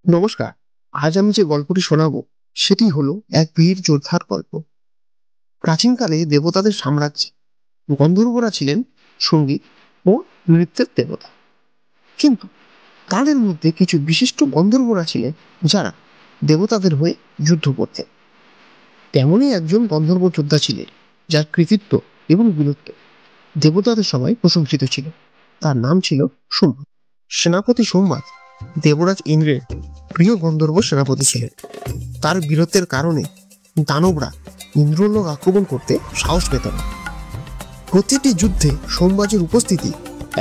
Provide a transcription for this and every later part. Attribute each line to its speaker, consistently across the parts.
Speaker 1: নমস্কার। আজ আমি যে গল্পটি শোনাবো সেটি হলো এক বীর যোদ্ধার গল্প। প্রাচীনকালে দেবতাদের সাম্রাজ্যে গন্ধর্বরা ছিলেন সঙ্গীত ও নৃত্যের দেবতা। কিন্তু তাদের মধ্যে কিছু বিশিষ্ট গন্ধর্বরা ছিলেন যারা দেবতাদের হয়ে যুদ্ধ করতেন। তেমনই একজন গন্ধর্ব যোদ্ধা ছিলেন যার কৃতিত্ব এবং বীরত্ব দেবতাদের সবাই প্রশংসিত ছিল। তার নাম ছিল সোমনাথ। সেনাপতি সোমনাথ দেবরাজ ইন্দ্রের প্রিয় গন্ধর্ব সেনাপতি ছিলেন। তার বীরত্বের কারণে দানবরা ইন্দ্রলোক আক্রমণ করতে সাহস পেত না। প্রতিটি যুদ্ধে সোমবাজের উপস্থিতি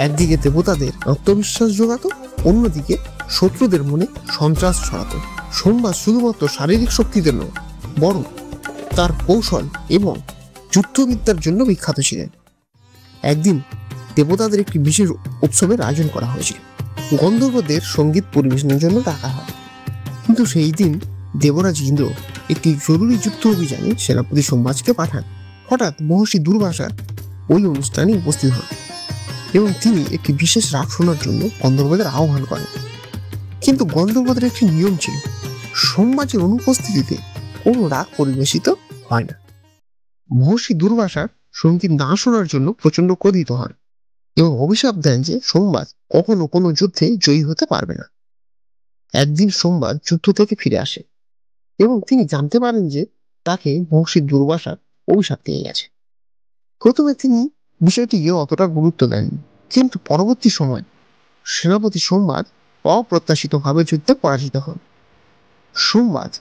Speaker 1: একদিকে দেবতাদের আত্মবিশ্বাস যোগাতো, অন্যদিকে শত্রুদের মনে সন্ত্রাস ছড়াতো। সোমবাজ শুধুমাত্র শারীরিক শক্তিতে নয়, বরং তার কৌশল এবং যুদ্ধবিদ্যার জন্য বিখ্যাত ছিলেন। একদিন দেবতাদের একটি বিশেষ উৎসবের আয়োজন করা হয়েছিল। গন্ধর্বদের সঙ্গীত পরিবেশনের জন্য ডাকা হয়। কিন্তু সেই দিন দেবরাজ ইন্দ্র একটি জরুরি যুদ্ধ অভিযানে সেনাপতি সোমবাজকে পাঠান। হঠাৎ মহর্ষি দুর্বাসা ওই অনুষ্ঠানে উপস্থিত হন এবং তিনি একটি বিশেষ রাগ শোনার জন্য গন্ধর্বদের আহ্বান করেন। কিন্তু গন্ধর্বদের একটি নিয়ম ছিল, সোমবাজের অনুপস্থিতিতে কোনো রাগ পরিবেশিত হয় না। মহর্ষি দুর্বাসার সঙ্গীত না শোনার জন্য প্রচন্ড ক্রোধিত হন এবং অভিশাপ দেন যে সোমবাজ কখনো কোনো যুদ্ধে জয়ী হতে পারবে না। একদিন সোমবাজ যুদ্ধ থেকে ফিরে আসে এবং তিনি জানতে পারেন যে তাকে মহর্ষি দুর্বাসার অভিশাপ দিয়ে গেছে। প্রথমে তিনি বিষয়টিকে অতটা গুরুত্ব দেননি, কিন্তু পরবর্তী সময় সেনাপতি সোমবাজ অপ্রত্যাশিতভাবে যুদ্ধে পরাজিত হন। সোমবাজ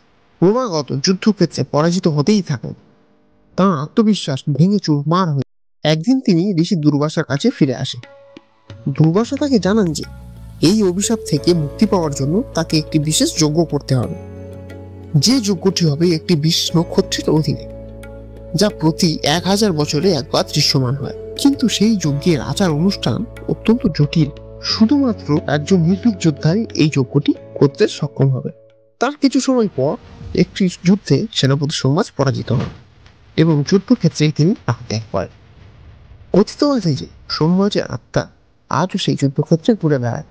Speaker 1: ক্রমাগত যুদ্ধক্ষেত্রে পরাজিত হতেই থাকেন। তাঁর আত্মবিশ্বাস ভেঙে চুরমার হয়ে একদিন তিনি ঋষি দুর্বাসার কাছে ফিরে আসেন। দুর্বাসা তাকে জানান যে এই অভিশাপ থেকে মুক্তি পাওয়ার জন্য তাকে একটি বিশেষ যজ্ঞ করতে হবে, যে যজ্ঞটি হবে একটি বিশেষ নক্ষত্রের অধীনে, যা প্রতি 1000 বছরে একবার দৃশ্যমান হয়। কিন্তু সেই যজ্ঞের আচার অনুষ্ঠান অত্যন্ত জটিল। শুধুমাত্র একজন নির্ভীক যোদ্ধাই এই যজ্ঞটি করতে সক্ষম হবে। তার কিছু সময় পর একটি যুদ্ধে সেনাপতি সোমবাজ পরাজিত হন এবং যুদ্ধক্ষেত্রে তিনি প্রাণ ত্যাগ করেন। কথিত আছে যে সোমবাজের আত্মা আজও সেই যুদ্ধক্ষেত্রে ঘুরে বেড়ায়।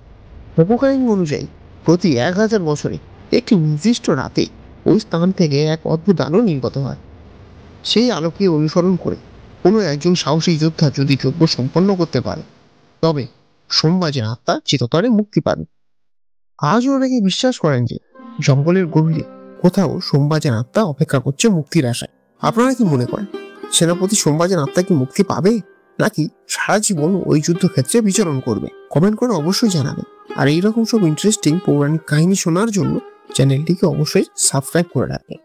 Speaker 1: লোককাহিনী অনুযায়ী প্রতি 1000 বছরে একটি নির্দিষ্ট রাতে ওই স্থান থেকে এক অদ্ভুত আলো নির্গত হয়। সেই আলোকে অনুসরণ করে কোনো একজন সাহসী যোদ্ধা যদি যজ্ঞ সম্পন্ন করতে পারে, তবে সোমবাজের আত্মা চিরতরে মুক্তি পাবে। আজও অনেকে বিশ্বাস করেন যে জঙ্গলের গভীরে কোথাও সোমবাজের আত্মা অপেক্ষা করছে মুক্তির আশায়। আপনারা কি মনে করেন, সেনাপতি সোমবাজের আত্মা কি মুক্তি পাবে, নাকি সারা জীবন ওই যুদ্ধক্ষেত্রে বিচরণ করবে? কমেন্ট করে অবশ্যই জানাবেন। আর এইরকম সব ইন্টারেস্টিং পৌরাণিক কাহিনী শোনার জন্য চ্যানেলটিকে অবশ্যই সাবস্ক্রাইব করে রাখবেন।